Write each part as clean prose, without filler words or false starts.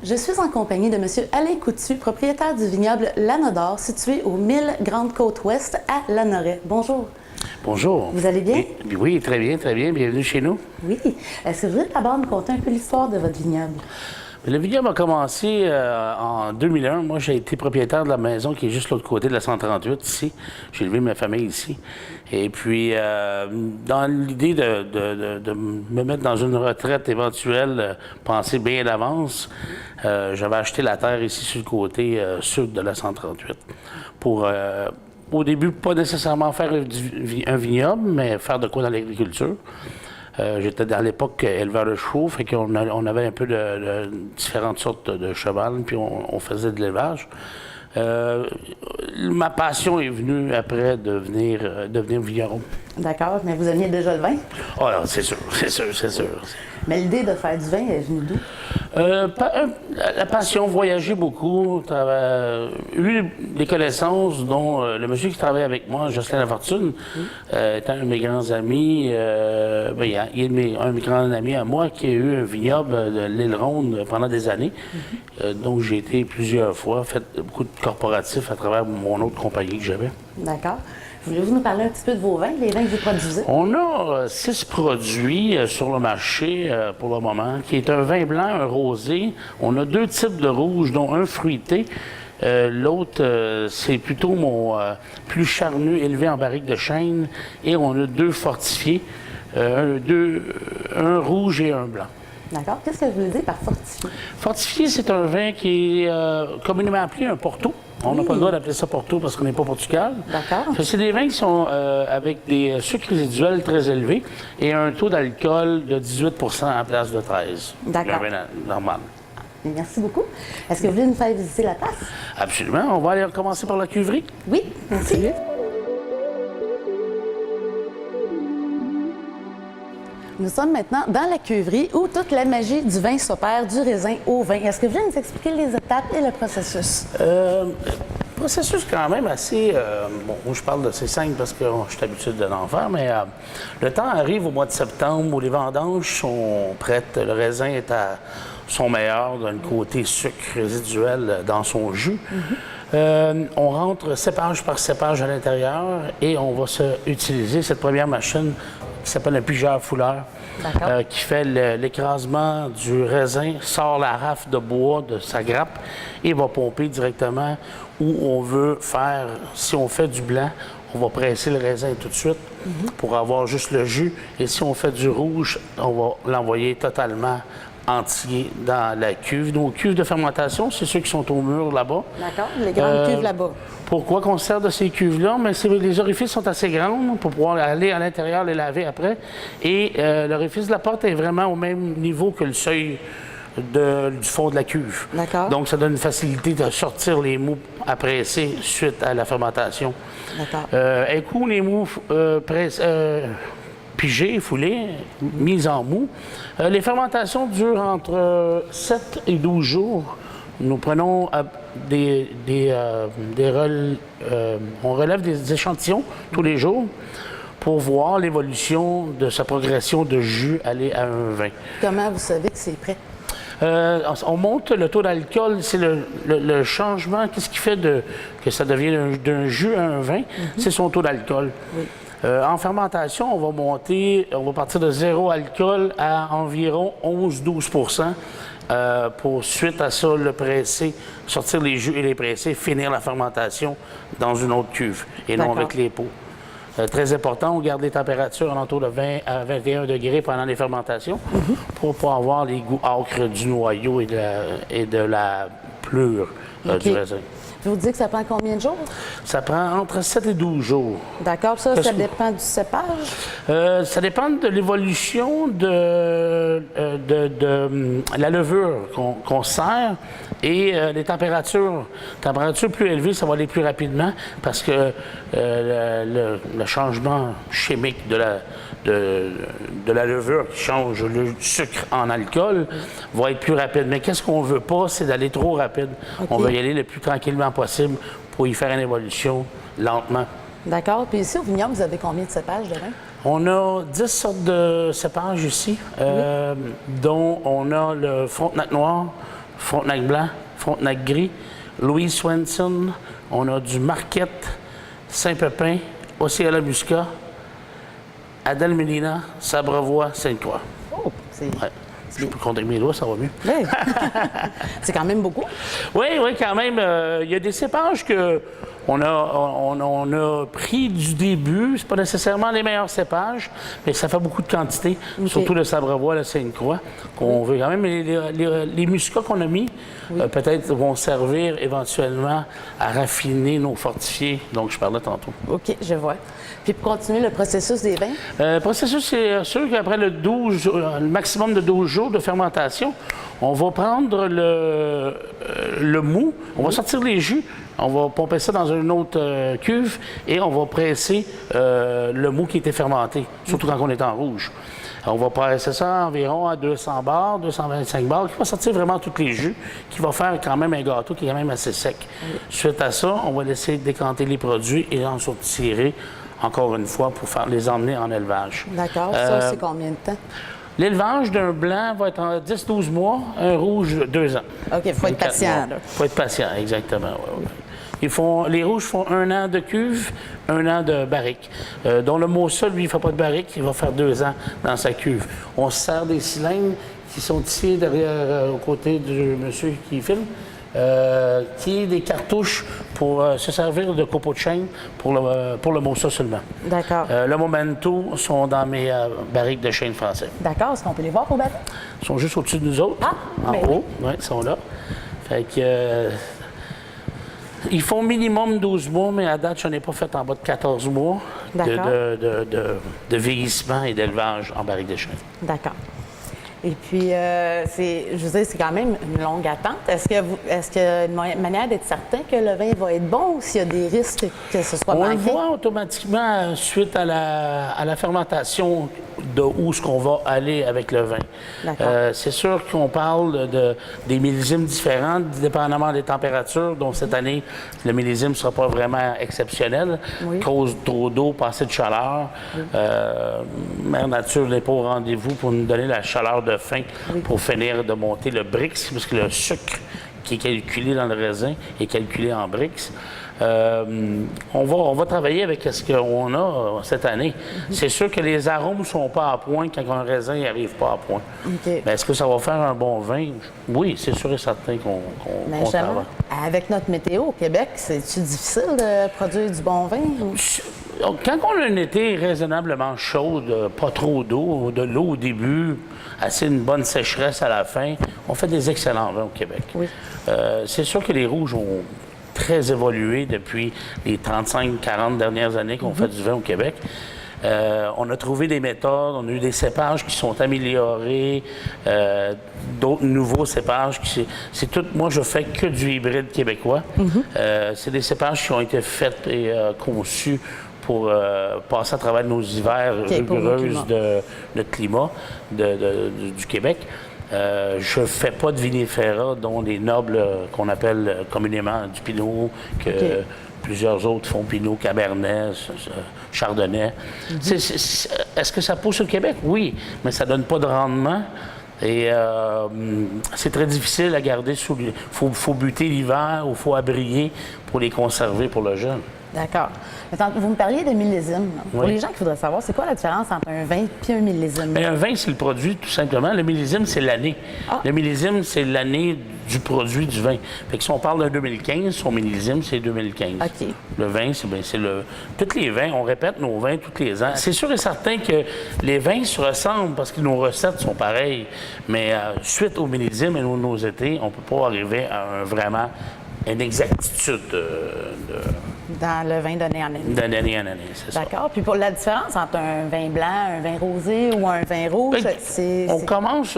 Je suis en compagnie de M. Alain Coutu, propriétaire du vignoble Lanodore, situé aux 1000 Grande Côte-Ouest à Lanoraie. Bonjour. Bonjour. Vous allez bien? Oui, très bien, très bien. Bienvenue chez nous. Oui. Est-ce que vous voulez d'abord nous conter un peu l'histoire de votre vignoble? Le vignoble a commencé en 2001. Moi, j'ai été propriétaire de la maison qui est juste l'autre côté de la 138, ici. J'ai élevé ma famille ici. Et puis, dans l'idée de me mettre dans une retraite éventuelle, penser bien d'avance, j'avais acheté la terre ici sur le côté sud de la 138 pour... au début, pas nécessairement faire un vignoble, mais faire de quoi dans l'agriculture. J'étais à l'époque éleveur de chevaux, fait qu'on on avait un peu de différentes sortes de cheval, puis on faisait de l'élevage. Ma passion est venue après devenir vigneron. D'accord, mais vous aimiez déjà le vin? Oh, c'est sûr, c'est sûr, c'est sûr. Mais l'idée de faire du vin est venue d'où? La passion, voyager beaucoup, eu des connaissances, dont le monsieur qui travaille avec moi, Jocelyn Lafortune, étant un de mes grands amis, il est un de mes grands amis à moi qui a eu un vignoble de l'île Ronde pendant des années. Donc j'ai été plusieurs fois, fait beaucoup de corporatifs à travers mon autre compagnie que j'avais. D'accord. Voulez-vous nous parler un petit peu de vos vins, les vins que vous produisez? On a 6 produits sur le marché pour le moment, qui est un vin blanc, un rosé. On a 2 types de rouge, dont un fruité. L'autre, c'est plutôt mon plus charnu, élevé en barrique de chêne. Et on a 2 fortifiés, un rouge et un blanc. D'accord. Qu'est-ce que vous voulez dire par fortifié? Fortifié, c'est un vin qui est communément appelé un Porto. On n'a pas le droit d'appeler ça Porto parce qu'on n'est pas Portugal. D'accord. C'est des vins qui sont avec des sucres résiduels très élevés et un taux d'alcool de 18 à place de 13. D'accord. Un vin normal. Merci beaucoup. Est-ce que vous voulez nous faire visiter la tasse? Absolument. On va aller commencer par la cuverie. Oui, merci. Nous sommes maintenant dans la cuverie où toute la magie du vin s'opère, du raisin au vin. Est-ce que vous voulez nous expliquer les étapes et le processus? Le processus quand même assez... bon, moi je parle de c'est simple parce que je suis habitué de l'en faire, mais le temps arrive au mois de septembre où les vendanges sont prêtes. Le raisin est à son meilleur d'un côté sucre résiduel dans son jus. On rentre cépage par cépage à l'intérieur et on va utiliser cette première machine qui s'appelle un pigeur-fouleur, qui fait l'écrasement du raisin, sort la rafle de bois de sa grappe et va pomper directement où on veut faire. Si on fait du blanc, on va presser le raisin tout de suite pour avoir juste le jus. Et si on fait du rouge, on va l'envoyer totalement entier dans la cuve. Nos cuves de fermentation, c'est ceux qui sont au mur là-bas. D'accord, les grandes cuves là-bas. Pourquoi qu'on sert de ces cuves-là? Mais les orifices sont assez grands pour pouvoir aller à l'intérieur, les laver après. Et l'orifice de la porte est vraiment au même niveau que le seuil du fond de la cuve. D'accord. Donc, ça donne une facilité de sortir les mous à presser suite à la fermentation. D'accord. Un coup, les mous pigés, foulés, mis en mou. Les fermentations durent entre 7 et 12 jours. Nous prenons on relève des échantillons tous les jours pour voir l'évolution de sa progression de jus aller à un vin. Comment vous savez que c'est prêt? On monte le taux d'alcool, c'est le changement, qu'est-ce qui fait que ça devient d'un jus à un vin, c'est son taux d'alcool. Oui. En fermentation, on va partir de 0 alcool à environ 11-12 pour suite à ça, le presser, sortir les jus et les presser, finir la fermentation dans une autre cuve et non avec les pots. Très important, on garde les températures alentour de 20 à 21 degrés pendant les fermentations pour pas avoir les goûts âcres du noyau et de la pleure du raisin. Je vous dis que ça prend combien de jours? Ça prend entre 7 et 12 jours. D'accord. Ça dépend du cépage? Ça dépend de l'évolution de la levure qu'on sert et les températures. Température plus élevée, ça va aller plus rapidement parce que le changement chimique de la levure qui change le sucre en alcool va être plus rapide. Mais qu'est-ce qu'on veut pas, c'est d'aller trop rapide. On veut y aller le plus tranquillement possible pour y faire une évolution lentement. D'accord. Puis ici, au vignoble, vous avez combien de cépages de vin? On a 10 sortes de cépages ici, dont on a le Frontenac noir, Frontenac blanc, Frontenac gris, Louis Swenson, on a du Marquette, Saint-Pepin, Osceola Muscat, Adèle Mélina, Sabrevois, Sainte-Croix. Oh, c'est... Ouais. Je peux compter mes doigts, ça va mieux. Ouais. C'est quand même beaucoup. Oui, quand même. Il y a des cépages que on a pris du début. C'est pas nécessairement les meilleurs cépages, mais ça fait beaucoup de quantité, surtout le Sabrevois, le Sainte-Croix, qu'on veut quand même. Les muscats qu'on a mis, peut-être vont servir éventuellement à raffiner nos fortifiés, dont je parlais tantôt. OK, je vois. Puis pour continuer le processus des vins? Le processus, c'est sûr qu'après le maximum de 12 jours de fermentation, on va prendre le mou, on va sortir les jus, on va pomper ça dans une autre cuve et on va presser le mou qui était fermenté, surtout quand on est en rouge. On va presser ça environ à 200 bars, 225 bars, qui va sortir vraiment tous les jus, qui va faire quand même un gâteau qui est quand même assez sec. Suite à ça, on va laisser décanter les produits et en sortir encore une fois pour les emmener en élevage. D'accord. Ça, c'est combien de temps? L'élevage d'un blanc va être en 10-12 mois, un rouge 2 ans. OK, il faut être patient. Il faut être patient, exactement. Les rouges font 1 an de cuve, 1 an de barrique. Dont le Maussa, lui, il ne fait pas de barrique, il va faire 2 ans dans sa cuve. On se sert des cylindres qui sont ici derrière, aux côtés du monsieur qui filme. Qui est des cartouches pour se servir de copeaux de chêne pour le Maussa seulement. D'accord. Le Momento sont dans mes barriques de chêne français. D'accord. Est-ce qu'on peut les voir pour battre? Ils sont juste au-dessus de nous autres, en haut. Oui, ils sont là. Fait que, ils font minimum 12 mois, mais à date, je n'en ai pas fait en bas de 14 mois de vieillissement et d'élevage en barrique de chêne. D'accord. Et puis, je veux dire, c'est quand même une longue attente. Est-ce qu'il y a une manière d'être certain que le vin va être bon ou s'il y a des risques que ce soit manqué? On le voit automatiquement suite à la fermentation de où est-ce qu'on va aller avec le vin. C'est sûr qu'on parle des millésimes différents, dépendamment des températures. Donc, cette année, le millésime ne sera pas vraiment exceptionnel. Cause trop d'eau, pas assez de chaleur. Mère Nature n'est pas au rendez-vous pour nous donner la chaleur de fin pour finir de monter le Brix, parce que le sucre qui est calculé dans le raisin est calculé en Brix. On va travailler avec ce qu'on a cette année. C'est sûr que les arômes ne sont pas à point quand un raisin n'arrive pas à point. Mais est-ce que ça va faire un bon vin? Oui, c'est sûr et certain qu'on travaille. Avec notre météo au Québec, c'est-tu difficile de produire du bon vin? Quand on a un été raisonnablement chaud, pas trop d'eau, de l'eau au début, assez une bonne sécheresse à la fin, on fait des excellents vins au Québec. C'est sûr que les rouges ont très évolué depuis les 35-40 dernières années qu'on fait du vin au Québec. On a trouvé des méthodes, on a eu des cépages qui sont améliorés, d'autres nouveaux cépages. C'est tout. Moi, je fais que du hybride québécois. C'est des cépages qui ont été faits et conçus pour passer à travers nos hivers rigoureux de notre climat du Québec. Je ne fais pas de vinifera, dont les nobles qu'on appelle communément du Pinot, que plusieurs autres font Pinot, Cabernet, Chardonnay. Est-ce que ça pousse au Québec? Oui, mais ça ne donne pas de rendement. Et c'est très difficile à garder sous... Il faut buter l'hiver ou il faut abrier pour les conserver pour le jeune. D'accord. Vous me parliez de millésime. Pour les gens qui voudraient savoir, c'est quoi la différence entre un vin et un millésime? Bien, un vin, c'est le produit, tout simplement. Le millésime, c'est l'année. Le millésime, c'est l'année du produit du vin. Fait que si on parle d'un 2015, son millésime, c'est 2015. Le vin, tous les vins, on répète nos vins tous les ans. C'est sûr et certain que les vins se ressemblent parce que nos recettes sont pareilles. Mais suite au millésime et nos étés, on ne peut pas arriver à une exactitude dans le vin d'année en année. D'année en année, c'est ça. D'accord. Puis pour la différence entre un vin blanc, un vin rosé ou un vin rouge, on commence,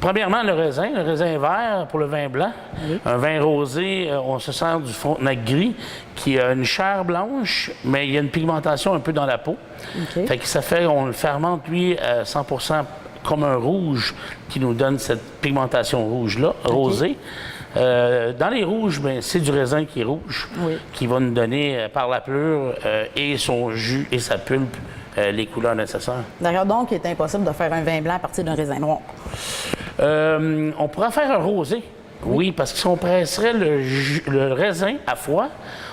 premièrement, le raisin vert pour le vin blanc. Un vin rosé, on se sert du Frontenac gris qui a une chair blanche, mais il y a une pigmentation un peu dans la peau. Fait que ça fait, on le fermente, lui, à 100% comme un rouge qui nous donne cette pigmentation rouge-là, rosée. Dans les rouges, c'est du raisin qui est rouge, qui va nous donner par la pleure et son jus et sa pulpe les couleurs nécessaires. D'accord, donc il est impossible de faire un vin blanc à partir d'un raisin noir. On pourra faire un rosé. Oui, parce que si on presserait le raisin à froid,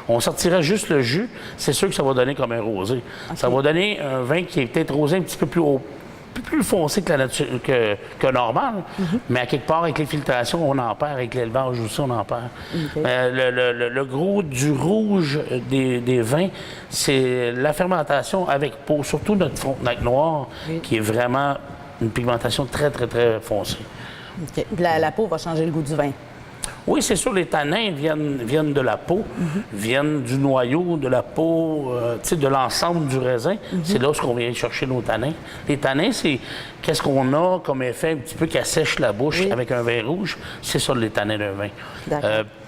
on sortirait juste le jus, c'est sûr que ça va donner comme un rosé. Okay. Ça va donner un vin qui est peut-être rosé un petit peu plus haut, plus foncé que, que normal, mais à quelque part, avec les filtrations, on en perd, avec l'élevage aussi, on en perd. Okay. Le gros du rouge des vins, c'est la fermentation avec peau, surtout notre Frontenac noir, qui est vraiment une pigmentation très, très, très foncée. Okay. La peau va changer le goût du vin. Oui, c'est sûr, les tanins viennent de la peau, viennent du noyau, de la peau, de l'ensemble du raisin. C'est là où on vient chercher nos tanins. Les tanins, c'est qu'est-ce qu'on a comme effet un petit peu qui assèche la bouche avec un vin rouge. C'est ça, les tanins d'un vin.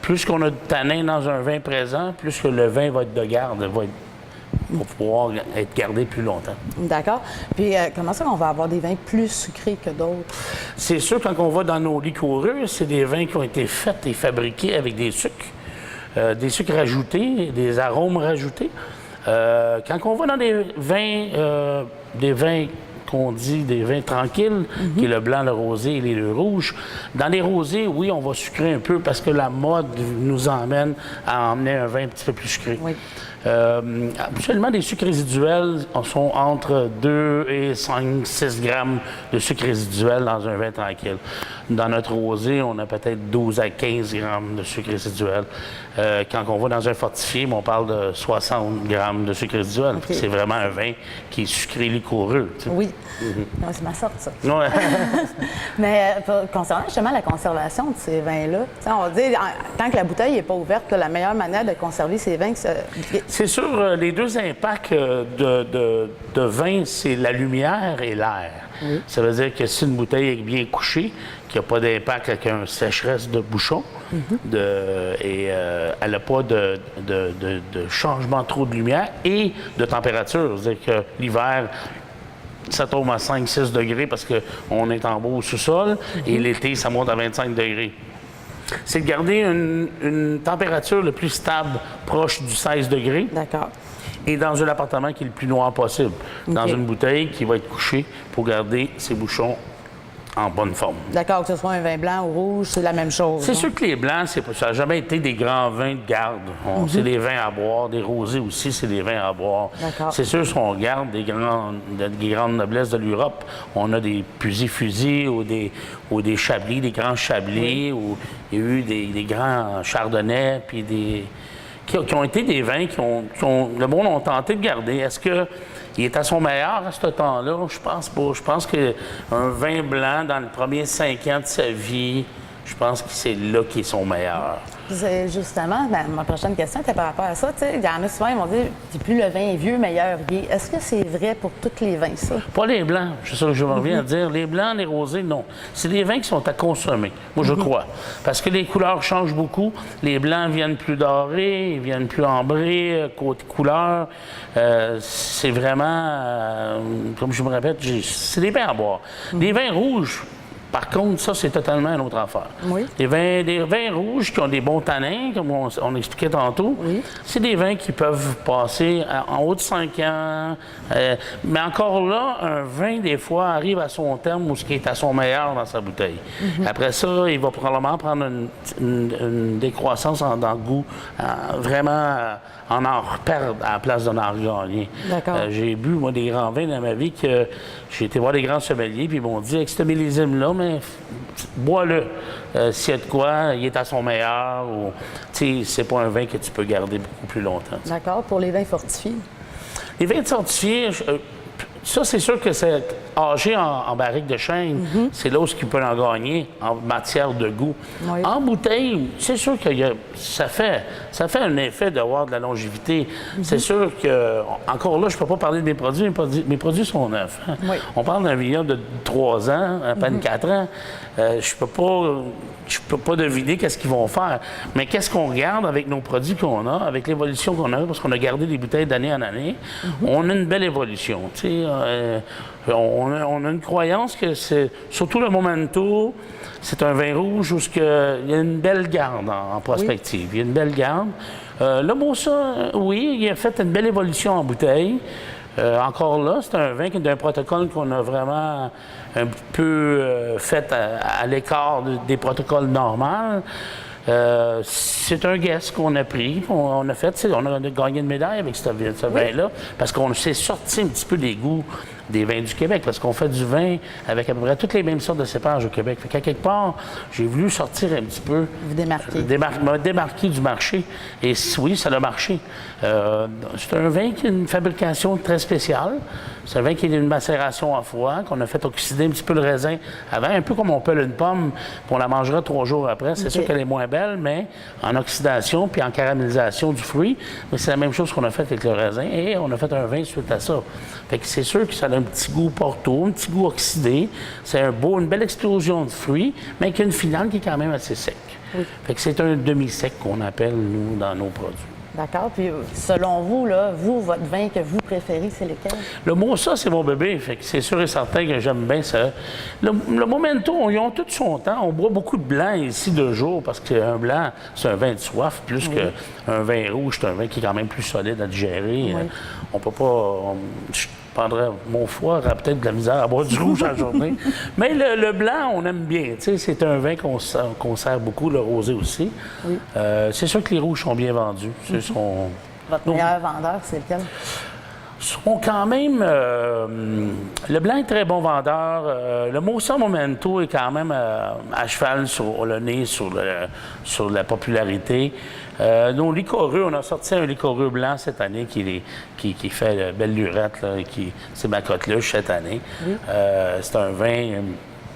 Plus qu'on a de tanins dans un vin présent, plus que le vin va être de garde, pour pouvoir être gardé plus longtemps. D'accord. Puis, comment ça qu'on va avoir des vins plus sucrés que d'autres? C'est sûr, quand on va dans nos liquoreux, c'est des vins qui ont été faits et fabriqués avec des sucres rajoutés, des arômes rajoutés. Quand on va dans des vins qu'on dit des vins tranquilles, qui est le blanc, le rosé et les deux rouges. Dans les rosés, oui, on va sucrer un peu parce que la mode nous emmène à emmener un vin un petit peu plus sucré. Oui. Habituellement, des sucres résiduels sont entre 2 et 5, 6 grammes de sucre résiduel dans un vin tranquille. Dans notre rosé, on a peut-être 12 à 15 grammes de sucre résiduel. Quand on va dans un fortifié, on parle de 60 grammes de sucre résiduel. Okay. C'est vraiment un vin qui est sucré liquoreux. Tu sais. Oui. C'est ma sorte, ça. Ouais. Mais concernant justement la conservation de ces vins-là, on va dire, tant que la bouteille n'est pas ouverte, la meilleure manière de conserver ces vins... C'est sûr, les deux impacts de vin, c'est la lumière et l'air. Oui. Ça veut dire que si une bouteille est bien couchée, qu'il n'y a pas d'impact avec une sécheresse de bouchon, et elle n'a pas de changement trop de lumière et de température. C'est-à-dire que l'hiver, ça tombe à 5-6 degrés parce qu'on est en bas au sous-sol, et l'été, ça monte à 25 degrés. C'est de garder une température le plus stable, proche du 16 degrés. D'accord. Et dans un appartement qui est le plus noir possible. Okay. Dans une bouteille qui va être couchée pour garder ses bouchons en bonne forme. D'accord, que ce soit un vin blanc ou rouge, c'est la même chose. C'est sûr que les blancs, ça n'a jamais été des grands vins de garde. C'est des vins à boire. Des rosés aussi, c'est des vins à boire. C'est sûr, si on regarde des grandes noblesses de l'Europe, on a des fusils ou des chablis, des grands chablis, où il y a eu des grands chardonnays, puis qui ont été des vins le monde a tenté de garder. Est-ce qu'il est à son meilleur à ce temps-là? Je pense pas. Je pense qu'un vin blanc, dans les premiers 5 ans de sa vie, je pense que c'est là qu'il est son meilleur. Justement, ma prochaine question était par rapport à ça. Il y en a souvent, ils vont dire plus le vin est vieux, meilleur il est. Est-ce que c'est vrai pour tous les vins, ça? Pas les blancs, c'est ça que je reviens à dire. Les blancs, les rosés, non. C'est des vins qui sont à consommer, moi je crois. Parce que les couleurs changent beaucoup. Les blancs viennent plus dorés, ils viennent plus ambrés, côté couleur. C'est vraiment, comme je me répète, c'est des vins à boire. Les vins rouges, par contre, ça, c'est totalement une autre affaire. Oui. Des vins rouges qui ont des bons tanins, comme on expliquait tantôt, c'est des vins qui peuvent passer en haut de 5 ans. Mais encore là, un vin, des fois, arrive à son terme ou ce qui est à son meilleur dans sa bouteille. Après ça, il va probablement prendre une décroissance dans le goût, vraiment en reperdre à la place d'un en regagner. J'ai bu, moi, des grands vins dans ma vie que j'ai été voir des grands sommeliers, puis ils m'ont dit, avec ce millésime-là, mais bois-le. S'il y a de quoi, il est à son meilleur. C'est pas un vin que tu peux garder beaucoup plus longtemps. D'accord. Pour les vins fortifiés? Les vins fortifiés, ça, c'est sûr que c'est âgé en barrique de chêne. C'est là où il peut en gagner en matière de goût. Oui. En bouteille, c'est sûr que ça fait un effet d'avoir de la longévité. C'est sûr que, encore là, je ne peux pas parler de mes produits. Mes produits sont neufs. Hein? Oui. On parle d'un vignoble de 3 ans, à peine 4 ans. Je peux pas deviner qu'est-ce qu'ils vont faire. Mais qu'est-ce qu'on regarde avec nos produits qu'on a, avec l'évolution qu'on a, parce qu'on a gardé des bouteilles d'année en année, on a une belle évolution. On a une croyance que c'est, surtout le Momento, c'est un vin rouge où il y a une belle garde en prospective. Il y a une belle garde. Le Bossa, oui, il a fait une belle évolution en bouteille. Encore là, c'est un vin qui est d'un protocole qu'on a vraiment un peu fait à l'écart des protocoles normaux. C'est un guess qu'on a pris, on a fait, on a gagné une médaille avec ce vin-là, parce qu'on s'est sorti un petit peu des goûts des vins du Québec, parce qu'on fait du vin avec à peu près toutes les mêmes sortes de cépages au Québec. Fait qu'à quelque part, j'ai voulu sortir un petit peu, vous démarquer. Me démarquer du marché. Et oui, ça a marché. C'est un vin qui a une fabrication très spéciale. C'est un vin qui est d'une macération à froid, qu'on a fait oxyder un petit peu le raisin avant, un peu comme on pèle une pomme, puis on la mangera 3 jours après. C'est sûr qu'elle est moins belle, mais en oxydation puis en caramélisation du fruit. Mais c'est la même chose qu'on a fait avec le raisin et on a fait un vin suite à ça. Fait que c'est sûr que ça a un petit goût porto, un petit goût oxydé. C'est une belle explosion de fruits, mais avec une finale qui est quand même assez sec. Oui. Fait que c'est un demi-sec qu'on appelle, nous, dans nos produits. D'accord. Puis, selon vous, là, votre vin que vous préférez, c'est lequel? Le Maussa, c'est mon bébé. Fait que c'est sûr et certain que j'aime bien ça. Le Momento, ils ont tout son temps. On boit beaucoup de blanc ici de jour parce qu'un blanc, c'est un vin de soif, plus qu'un vin rouge, c'est un vin qui est quand même plus solide à digérer. Oui. On peut pas... mon foie aurait peut-être de la misère à boire du rouge en la journée. Mais le blanc, on aime bien. C'est un vin qu'on sert beaucoup, le rosé aussi. Oui. C'est sûr que les rouges sont bien vendus. Votre meilleur vendeur, c'est lequel? Sont quand même... le blanc est très bon vendeur. Le Maussa Momento est quand même à cheval sur le nez, sur la popularité. Nos liquoreux, on a sorti un liquoreux blanc cette année qui fait belle lurette. C'est ma coqueluche cette année. Oui. C'est un vin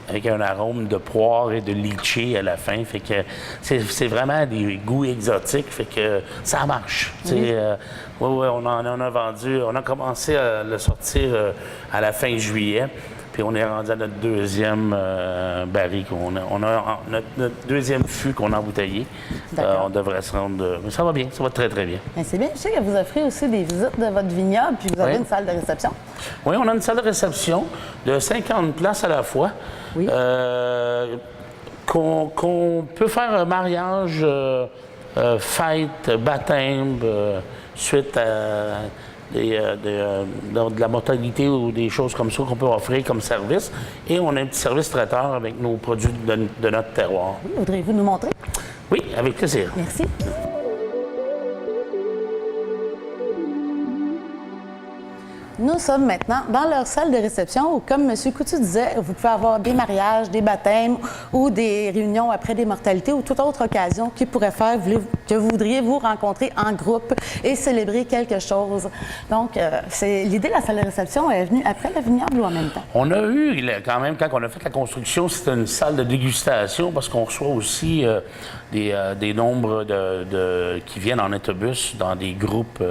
avec un arôme de poire et de litchi à la fin. Fait que c'est vraiment des goûts exotiques. Fait que ça marche. Oui. Oui, on en a vendu. On a commencé à le sortir à la fin juillet. Puis on est rendu à notre deuxième baril. Notre deuxième fût qu'on a embouteillé. On devrait se rendre... Mais ça va bien, ça va très, très bien. C'est bien. Je sais que vous offrez aussi des visites de votre vignoble, puis vous avez une salle de réception. Oui, on a une salle de réception de 50 places à la fois. Oui. Qu'on peut faire un mariage, fête, baptême, suite à... de la mortalité ou des choses comme ça qu'on peut offrir comme service. Et on a un petit service traiteur avec nos produits de notre terroir. Oui, voudriez-vous nous montrer? Oui, avec plaisir. Merci. Nous sommes maintenant dans leur salle de réception où, comme M. Coutu disait, vous pouvez avoir des mariages, des baptêmes ou des réunions après des mortalités ou toute autre occasion qui pourrait faire que vous voudriez vous rencontrer en groupe et célébrer quelque chose. Donc, l'idée de la salle de réception est venue après le vignoble ou en même temps? On a eu, quand même, quand on a fait la construction, c'était une salle de dégustation parce qu'on reçoit aussi des nombres qui viennent en autobus dans des groupes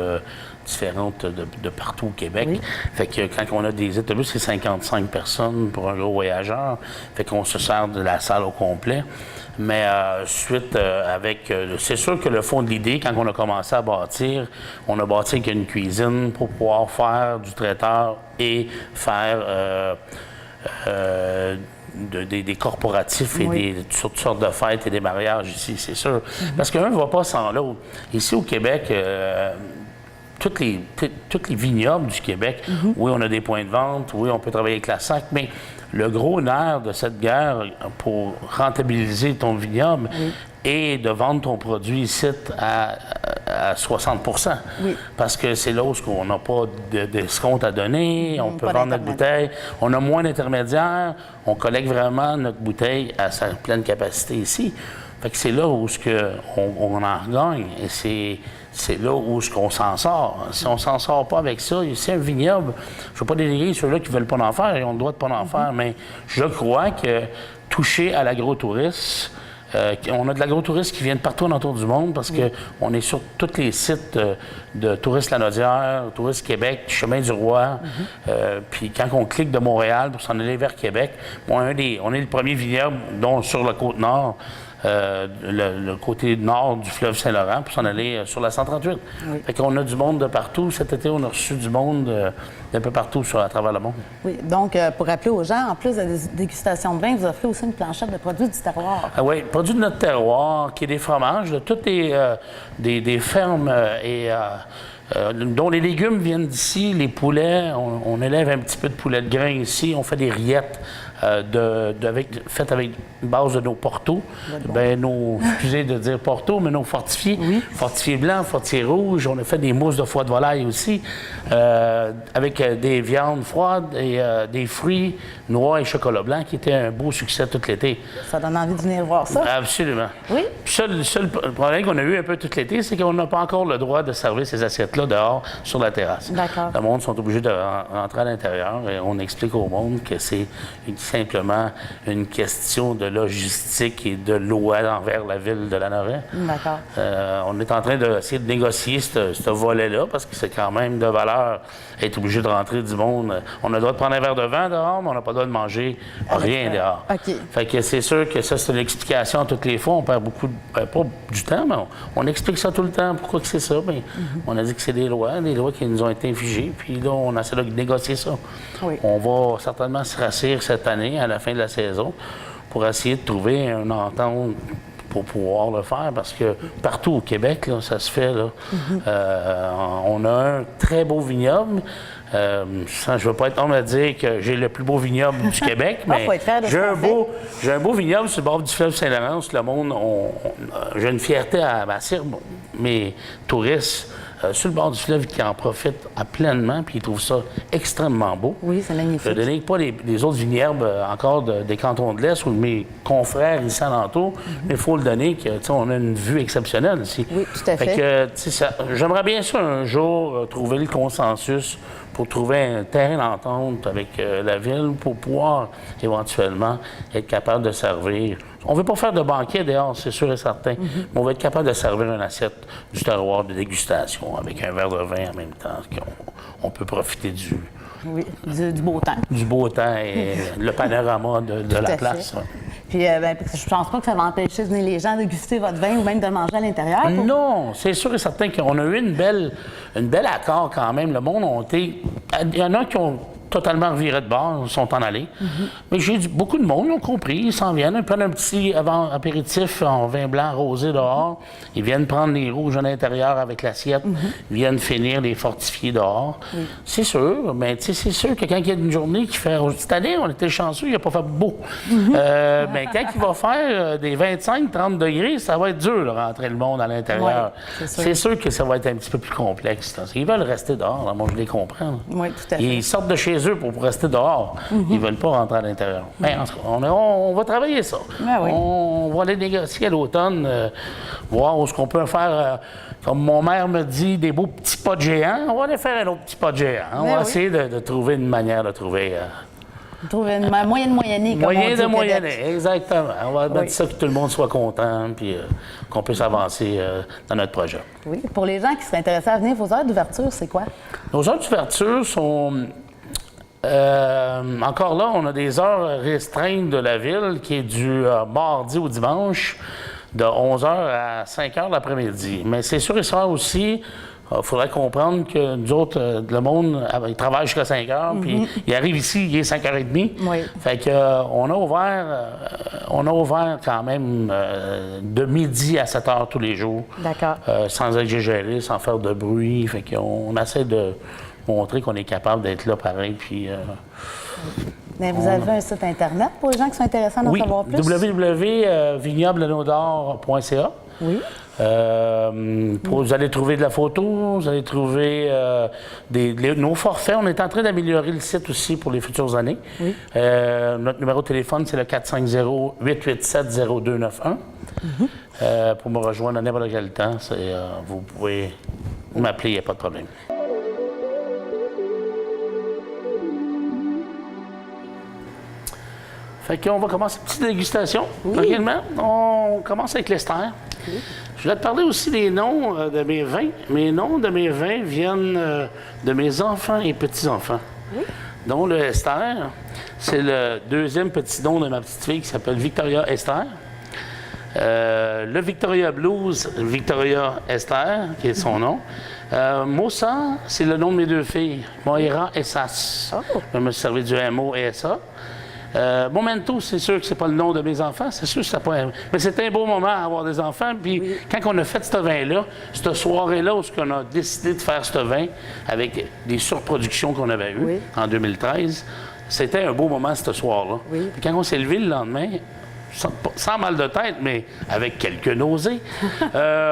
différentes de partout au Québec. Oui. Fait que quand on a des autobus, c'est 55 personnes pour un gros voyageur. Fait qu'on se sert de la salle au complet. Mais c'est sûr que le fond de l'idée, quand on a commencé à bâtir, on a bâti avec une cuisine pour pouvoir faire du traiteur et faire des corporatifs et toutes sortes de fêtes et des mariages ici, c'est sûr. Parce qu'un ne va pas sans l'autre. Ici au Québec, tous les vignobles du Québec, oui, on a des points de vente, oui, on peut travailler avec la SAC, mais le gros nerf de cette guerre pour rentabiliser ton vignoble est de vendre ton produit ici à 60 %. Oui. Parce que c'est là où on n'a pas d'escompte à donner, on peut vendre notre bouteille, on a moins d'intermédiaires, on collecte vraiment notre bouteille à sa pleine capacité ici. Fait que c'est là où on en gagne et c'est là où on s'en sort. Si on ne s'en sort pas avec ça, ici, un vignoble, je ne veux pas dénigrer ceux-là qui ne veulent pas en faire, ils ont le droit de pas en faire, mais je crois que toucher à l'agrotourisme, on a de l'agrotourisme qui viennent partout autour du monde parce qu'on est sur tous les sites de Tourisme Lanaudière, Tourisme Québec, Chemin du Roi. Puis quand on clique de Montréal pour s'en aller vers Québec, on est le premier vignoble dont sur la Côte-Nord. Le côté nord du fleuve Saint-Laurent pour s'en aller sur la 138. Oui. Fait qu'on a du monde de partout. Cet été, on a reçu du monde d'un peu partout à travers le monde. Oui, donc pour rappeler aux gens, en plus de la dégustation de vin, vous offrez aussi une planchette de produits du terroir. Ah oui, produits de notre terroir, qui est des fromages, de toutes des fermes dont les légumes viennent d'ici, les poulets, on élève un petit peu de poulet de grain ici, on fait des rillettes faites avec une base de nos portos, excusez de dire portos, mais nos fortifiés, fortifiés blancs, fortifiés rouges, on a fait des mousses de foie de volaille aussi, avec des viandes froides et des fruits noirs et chocolat blanc, qui était un beau succès tout l'été. Ça donne envie de venir voir ça. Absolument. Oui. Puis ça, le seul problème qu'on a eu un peu tout l'été, c'est qu'on n'a pas encore le droit de servir ces assiettes-là dehors sur la terrasse. D'accord. Le monde sont obligés de rentrer à l'intérieur et on explique au monde que c'est simplement une question de logistique et de loi envers la ville de Lanoraie. D'accord. On est en train d'essayer de négocier ce volet-là parce que c'est quand même de valeur être obligé de rentrer du monde. On a le droit de prendre un verre de vin dehors, mais on n'a pas le droit de manger rien dehors. OK. Fait que c'est sûr que ça, c'est l'explication toutes les fois. On perd beaucoup, pas du temps, mais on explique ça tout le temps. Pourquoi que c'est ça? Bien, on a dit que c'est des lois qui nous ont été infligées, puis là, on essaie de négocier ça. Oui. On va certainement se rassir cette année, à la fin de la saison, pour essayer de trouver une entente pour pouvoir le faire, parce que partout au Québec, là, ça se fait. Là. On a un très beau vignoble. Je ne veux pas être homme à dire que j'ai le plus beau vignoble du Québec, mais j'ai un beau vignoble sur le bord du fleuve Saint-Laurent. Le monde, j'ai une fierté à amasser mes touristes sur le bord du fleuve qui en profitent pleinement, puis ils trouvent ça extrêmement beau. Oui, c'est magnifique. Je ne dénigre pas les autres vignobles encore des cantons de l'Est ou de mes confrères ici alentour, mais il faut le donner qu'on a une vue exceptionnelle ici. Oui, tout à fait. J'aimerais bien ça un jour trouver le consensus pour trouver un terrain d'entente avec la ville pour pouvoir éventuellement être capable de servir. On ne veut pas faire de banquet dehors, c'est sûr et certain, mais on va être capable de servir une assiette du terroir de dégustation avec un verre de vin en même temps, qu'on peut profiter du beau temps. Du beau temps et le panorama de la place. Ouais. Puis, je pense pas que ça va empêcher de venir les gens déguster votre vin ou même de manger à l'intérieur. Non, c'est sûr et certain qu'on a eu une belle accord quand même. Le monde a été... Il y en a qui ont totalement reviré de bord, sont en allés. Mais j'ai dit, beaucoup de monde ont compris, ils s'en viennent, ils prennent un petit apéritif en vin blanc rosé dehors, ils viennent prendre les rouges à l'intérieur avec l'assiette, ils viennent finir les fortifiés dehors. C'est sûr, mais c'est sûr que quand il y a une journée qui fait... Cette année, on était chanceux, il n'a pas fait beau. Mais quand il va faire des 25-30 degrés, ça va être dur de rentrer le monde à l'intérieur. Ouais, c'est sûr que ça va être un petit peu plus complexe. Là. Ils veulent rester dehors, là, moi je les comprends. Oui, tout à fait. Ils sortent de chez eux pour rester dehors. Ils ne veulent pas rentrer à l'intérieur. Mais en tout cas, on va travailler ça. Oui. On va aller négocier à l'automne, voir où est-ce qu'on peut faire, comme mon maire me dit, des beaux petits pas de géants. On va aller faire un autre petit pas de géant. On va essayer de trouver une manière de trouver... Trouver une moyen de moyenner, comme on dit au Québec. Exactement. On va mettre ça que tout le monde soit content puis qu'on puisse avancer dans notre projet. Oui. Pour les gens qui seraient intéressés à venir, vos heures d'ouverture, c'est quoi? Nos heures d'ouverture sont... encore là, on a des heures restreintes de la ville qui est du mardi au dimanche de 11h à 5h l'après-midi. Mais c'est sûr et certain aussi, il faudrait comprendre que nous autres, le monde, il travaille jusqu'à 5h, puis il arrive ici, il est 5h30. Oui. Fait que on a ouvert quand même de midi à 7h tous les jours. D'accord. Sans exagérer, sans faire de bruit. Fait qu'on essaie de montrer qu'on est capable d'être là pareil. Puis, mais vous avez un site Internet pour les gens qui sont intéressés à en savoir plus? www.vignoble-léonard.ca. Oui. Vous allez trouver de la photo, vous allez trouver nos forfaits. On est en train d'améliorer le site aussi pour les futures années. Oui. Notre numéro de téléphone, c'est le 450-887-0291. Pour me rejoindre à n'importe quel temps, vous pouvez m'appeler, il n'y a pas de problème. Fait qu'on va commencer une petite dégustation, tranquillement. On commence avec l'Esther. Je voulais te parler aussi des noms de mes vins. Mes noms de mes vins viennent de mes enfants et petits-enfants. Dont le Esther, c'est le deuxième petit nom de ma petite fille qui s'appelle Victoria Esther. Le Victoria Blues, Victoria Esther, qui est son nom. Moussa, c'est le nom de mes deux filles, Moira et Sass. Je me suis servi du MO et SA. Momento, c'est sûr que c'est pas le nom de mes enfants, c'est sûr que c'est pas... Mais c'était un beau moment à avoir des enfants. Puis quand on a fait ce vin-là, cette soirée-là où on a décidé de faire ce vin avec des surproductions qu'on avait eues en 2013, c'était un beau moment ce soir-là. Puis quand on s'est levé le lendemain, sans mal de tête, mais avec quelques nausées,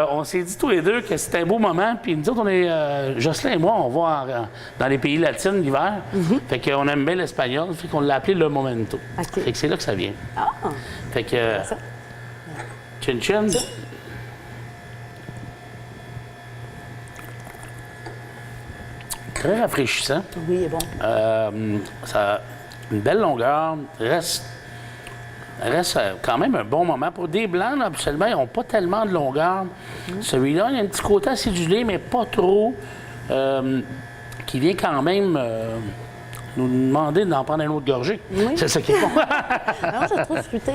on s'est dit tous les deux que c'était un beau moment. Puis nous autres, Jocelyn et moi, on va dans les pays latins l'hiver. Fait qu'on aime bien l'espagnol. Fait qu'on l'a appelé le Momento. Fait que c'est là que ça vient. Fait que... Chin chin. Très rafraîchissant. Oui, il est bon. Ça a une belle longueur. Reste quand même un bon moment. Pour des blancs, là, habituellement, ils n'ont pas tellement de longueur. Celui-là, il y a un petit côté acidulé, mais pas trop, qui vient quand même nous demander d'en prendre un autre gorgée. C'est ça qui est bon. Non, je le trouve fruité.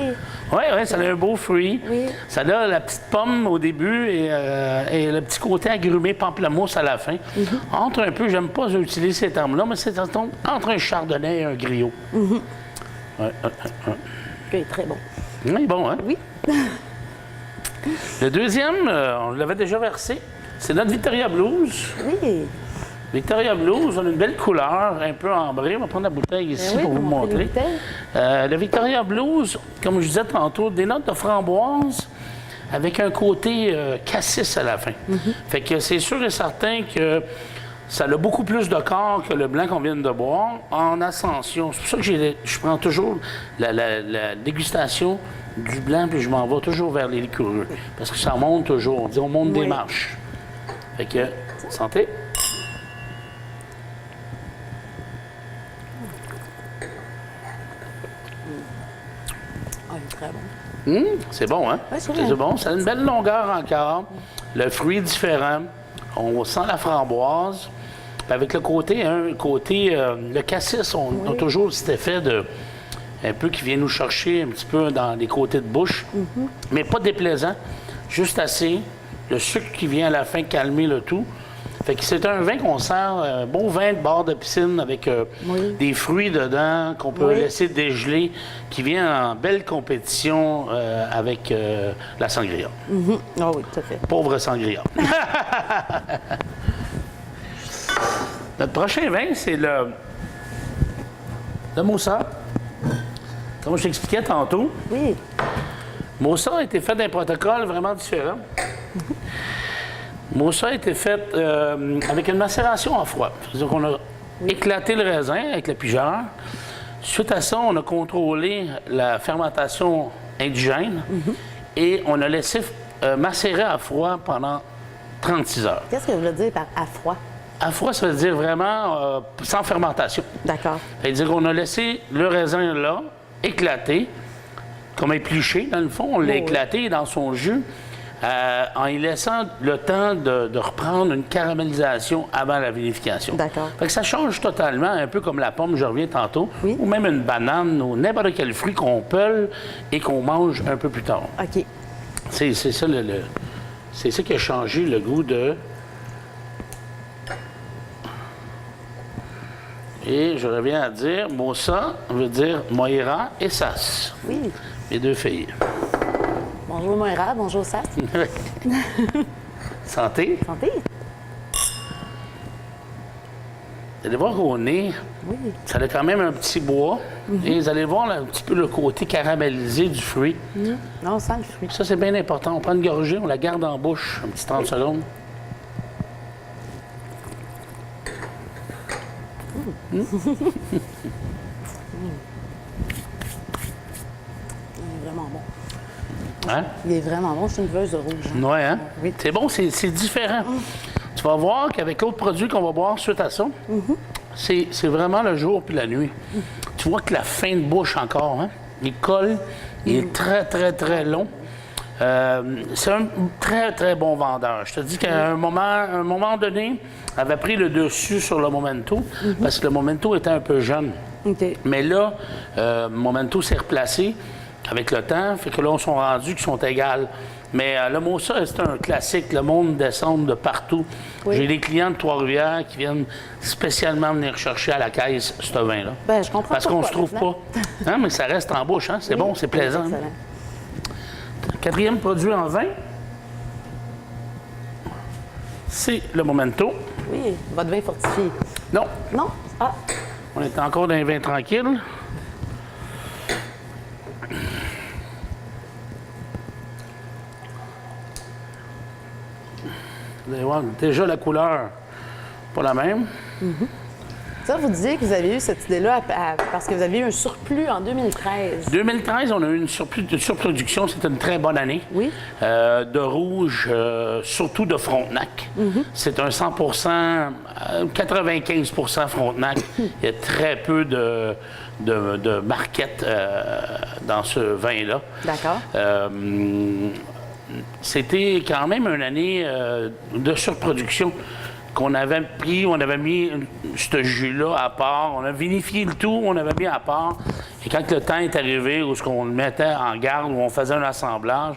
Oui, ça a un beau fruit. Ça a la petite pomme au début et le petit côté agrumé pamplemousse à la fin. Entre un peu, j'aime pas utiliser ces termes-là, mais c'est entre un chardonnay et un griot. Il est très bon. Il est bon, hein? Oui. Le deuxième, on l'avait déjà versé. C'est notre Victoria Blues. Oui. Victoria Blues, on a une belle couleur, un peu ambrée. On va prendre la bouteille ici pour vous montrer. Le Victoria Blues, comme je disais tantôt, des notes de framboise avec un côté cassis à la fin. Fait que c'est sûr et certain que ça a beaucoup plus de corps que le blanc qu'on vient de boire en ascension. C'est pour ça que je prends toujours la dégustation du blanc, puis je m'en vais toujours vers les liquoreux. Parce que ça monte toujours. On dit on monte des marches. Fait que, santé. Ah, il est très bon. C'est bon, hein? Oui, c'est bon. Ça a une belle longueur encore. Le fruit est différent. On sent la framboise. Avec le côté, le cassis, on a toujours cet effet un peu qui vient nous chercher un petit peu dans les côtés de bouche, mais pas déplaisant, juste assez. Le sucre qui vient à la fin calmer le tout. Fait que c'est un vin qu'on sert, un bon vin de bord de piscine avec des fruits dedans qu'on peut laisser dégeler, qui vient en belle compétition avec la sangria. Ah oui, tout à fait. Pauvre sangria. Notre prochain vin, c'est le Mossa. Comme je t'expliquais tantôt, Oui. Mossa a été fait d'un protocole vraiment différent. Mossa a été fait avec une macération à froid. C'est-à-dire qu'on a éclaté le raisin avec le pigeur. Suite à ça, on a contrôlé la fermentation indigène et on a laissé macérer à froid pendant 36 heures. Qu'est-ce que vous voulez dire par à froid? À froid, ça veut dire vraiment sans fermentation. D'accord. C'est-à-dire qu'on a laissé le raisin là, éclater, comme épluché dans le fond. On l'a éclaté dans son jus en y laissant le temps de reprendre une caramélisation avant la vinification. D'accord. Fait que ça change totalement, un peu comme la pomme, je reviens tantôt, ou même une banane ou n'importe quel fruit qu'on peule et qu'on mange un peu plus tard. OK. C'est ça c'est ça qui a changé le goût de... Et je reviens à dire, Mossa veut dire Moira et Sas. Oui. Les deux filles. Bonjour Moira, bonjour Sas. Santé. Santé. Vous allez voir qu'au nez, ça a quand même un petit bois. Et vous allez voir là, un petit peu le côté caramélisé du fruit. Non, on sent le fruit. Ça, c'est bien important. On prend une gorgée, on la garde en bouche un petit 30 secondes. Il est vraiment bon. Hein? Il est vraiment bon. Je suis une veuse de rouge. Oui, hein? Oui. C'est bon, c'est différent. Tu vas voir qu'avec l'autre produit qu'on va boire suite à ça, c'est vraiment le jour puis la nuit. Tu vois que la fin de bouche encore, hein? Il colle, il est très, très, très long. C'est un très, très bon vendeur. Je te dis qu'à un moment donné, avait pris le dessus sur le Momento, parce que le Momento était un peu jeune. OK. Mais là, Momento s'est replacé avec le temps, fait que là, on sont rendus qui sont égales Mais le Maussa, c'est un classique. Le monde descend de partout. Oui. J'ai des clients de Trois-Rivières qui viennent spécialement venir chercher à la caisse ce vin-là. Ben, je comprends Parce qu'on ne se pourquoi, trouve pas. Hein, mais ça reste en bouche. Hein? C'est bon, c'est plaisant. Excellent. Quatrième produit en vin, c'est le Momento. Oui, votre vin fortifié. Non, Non? Ah, on est encore dans un vin tranquille. Vous allez voir, déjà la couleur, pas la même. ça, vous disiez que vous avez eu cette idée-là parce que vous avez eu un surplus en 2013. 2013, on a eu une surproduction, c'était une très bonne année. Oui. De rouge, surtout de Frontenac. C'est un 100 95 Frontenac. Il y a très peu de marquettes dans ce vin-là. D'accord. C'était quand même une année de surproduction qu'on avait pris, on avait mis ce jus-là à part, on a vinifié le tout, on avait mis à part. Et quand le temps est arrivé où on le mettait en garde, où on faisait un assemblage,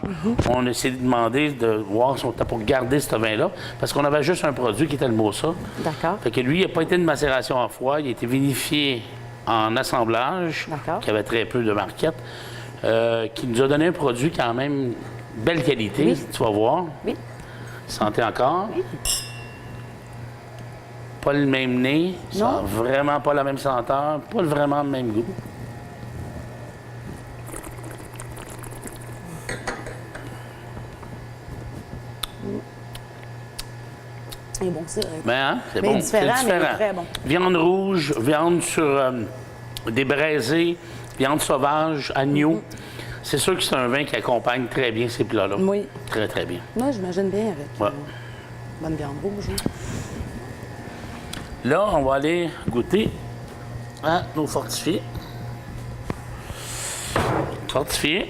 on a essayé de demander de voir si on était pour garder ce vin-là, parce qu'on avait juste un produit qui était le Maussa. D'accord. Fait que lui, il n'a pas été de macération en foie, il a été vinifié en assemblage, D'accord. qui avait très peu de marquettes, qui nous a donné un produit quand même belle qualité, Oui. tu vas voir. Oui. Sentez encore. Oui. Pas le même nez, ça Non. a vraiment pas la même senteur, pas vraiment le même goût. C'est bon, c'est vrai. Mais hein, c'est Mais bon. différent, c'est mais différent. très bon. Viande rouge, viande sur des braisés, viande sauvage, agneau. C'est sûr que c'est un vin qui accompagne très bien ces plats-là. Oui. Très, très bien. Moi, j'imagine bien avec Ouais. bonne viande rouge. hein. Là, on va aller goûter à nos fortifiés. Fortifiés.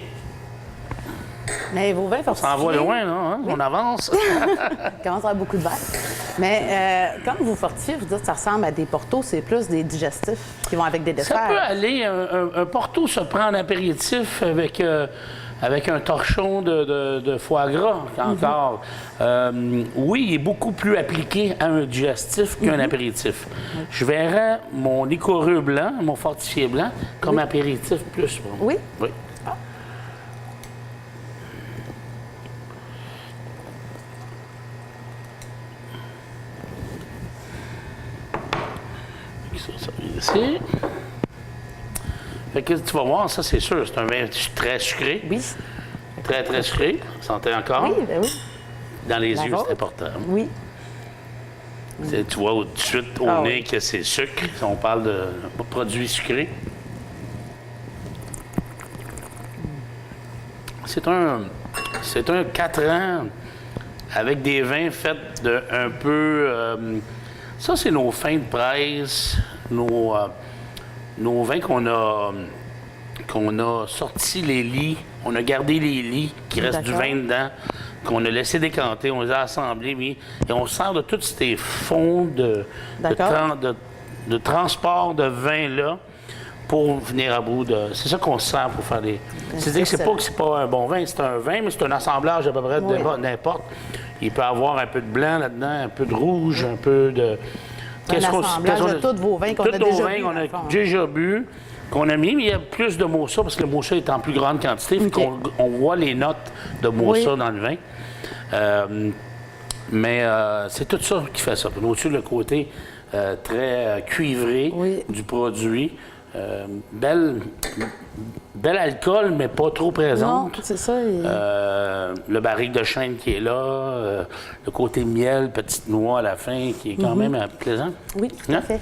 Mais vos vins On fortifiés... s'en va loin, là. Hein? On avance. commence à avoir beaucoup de verre. Mais quand vous fortifiez, vous dites que ça ressemble à des portos, c'est plus des digestifs qui vont avec des desserts. Ça peut aller. Un Porto se prend en apéritif avec un torchon de foie gras encore. Oui, il est beaucoup plus appliqué à un digestif qu'un apéritif. Je verrais mon liquoreux blanc, mon fortifié blanc, comme apéritif plus. Bon. Oui? Oui. Ça vient ici. Fait que tu vas voir, ça c'est sûr, c'est un vin très sucré. Oui. Très, très sucré. Sentez encore. Oui, ben oui. Dans les La yeux, vôtre? c'est important. Oui. Tu vois tout de suite au Ah nez oui. que c'est sucre. Si on parle de produits sucrés. C'est un 4 ans avec des vins faits de un peu... ça, c'est nos fins de presse, nos vins qu'on a sorti les lits, on a gardé les lits, qui reste du D'accord. vin dedans, qu'on a laissé décanter, on les a assemblés, et on sert de tous ces fonds de D'accord. transport de vin-là pour venir à bout de... C'est ça qu'on sert pour faire des... C'est-à-dire que c'est pas un bon vin, c'est un vin, mais c'est un assemblage à peu près Oui. de n'importe. Il peut avoir un peu de blanc là-dedans, un peu de rouge, un peu de... assemblage de tous vos vins qu'on a Tous nos déjà vins bu, qu'on dans a le fond, hein. déjà bu, qu'on a mis, mais il y a plus de Maussa parce que le Maussa est en plus grande quantité, fait OK. on voit les notes de Maussa Oui. dans le vin. Mais c'est tout ça qui fait ça. Puis au-dessus, le côté très cuivré Oui. du produit. Bel alcool, mais pas trop Non, présente. c'est ça. Le barrique de chêne qui est là, le côté miel, petite noix à la fin, qui est quand même plaisant. Oui, tout à Hein? fait.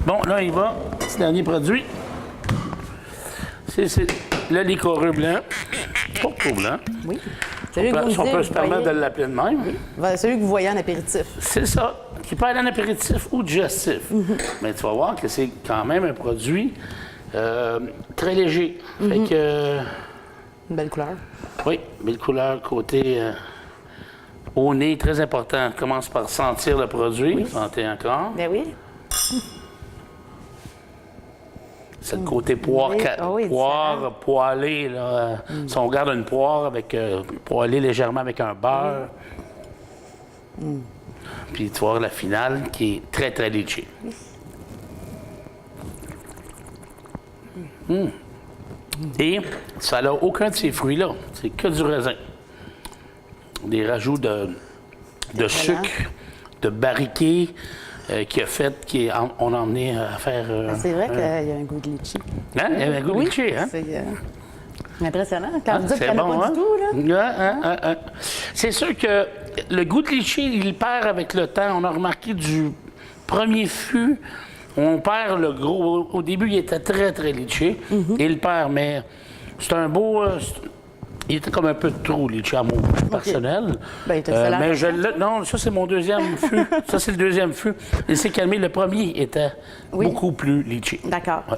Bon, là, il va. Petit dernier produit. C'est le liquoreux blanc. Pas trop blanc. Oui. Celui que vous me Si on disiez, peut vous se permettre voyez- de l'appeler de même. Celui que vous voyez en apéritif. C'est ça. Qui peut être en apéritif ou digestif. Mais tu vas voir que c'est quand même un produit très léger. Fait que, Une belle couleur. oui, belle couleur, côté au nez, très important. Commence par sentir le produit. Sentez encore. Ben oui. C'est le côté poire, Oui. Ah oui, poire poêlée. Là. Si on garde une poire avec poêlée légèrement avec un beurre. Puis tu vois la finale qui est très, très litchée. Et ça n'a aucun de ces fruits-là. C'est que du raisin. Des rajouts de sucre, de barriquet qui a fait, on a emmené à faire. C'est vrai qu'il y a un goût de litchi. Hein? Il y a un goût de litchi, hein? C'est impressionnant. Quand vous dites qu'il n'y en a pas du tout, là. C'est sûr que le goût de litchi, il perd avec le temps. On a remarqué du premier fût, on perd le gros. Au début, il était très, très litchi. Il perd, mais c'est un beau. Il était comme un peu trop litchi à mon goût personnel. Ben, il était excellent. Mais non, ça, c'est mon deuxième fût. Ça, c'est le deuxième fût. Il s'est calmé. Le premier était beaucoup plus litchi. D'accord. Ouais.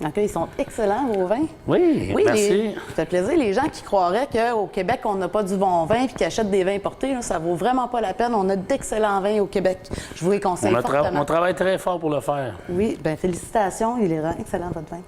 Donc, ils sont excellents, vos vins. Oui, merci. Ça fait plaisir. Les gens qui croiraient qu'au Québec, on n'a pas du bon vin et qui achètent des vins importés, là, ça vaut vraiment pas la peine. On a d'excellents vins au Québec. Je vous les conseille fortement. On travaille très fort pour le faire. Oui, bien félicitations. Il est vraiment excellent, votre vin.